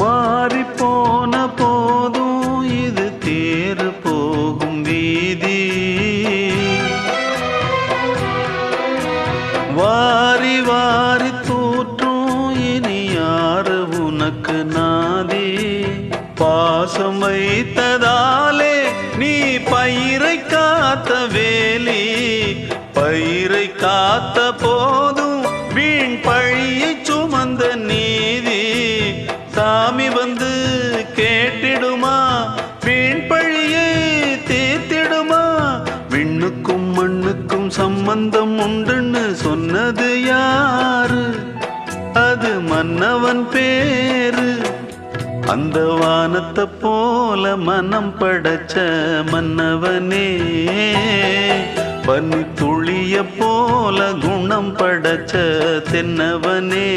மாறி போன போதும் இது தேறு போகும் வீதி. வாரி வாரி தூற்றும் இனி யாரு உனக்கு நாதி. பாசம் வைத்ததாலே நீ பயிரை காத்த வேலி. பயிரை காத்த போதும் வீண் பழியை சுமந்த நீதி. சாமி வந்து கேட்டிடுமா, வீண் பழியை தீர்த்திடுமா. விண்ணுக்கும் மண்ணுக்கும் சம்பந்தம் உண்டுன்னு சொன்னது யாரு? அது மன்னவன் பேரு. அந்த வானத்தை போல மனம் படைச்ச மன்னவனே, பனி துளிய போல குணம் படைச்ச தென்னவனே.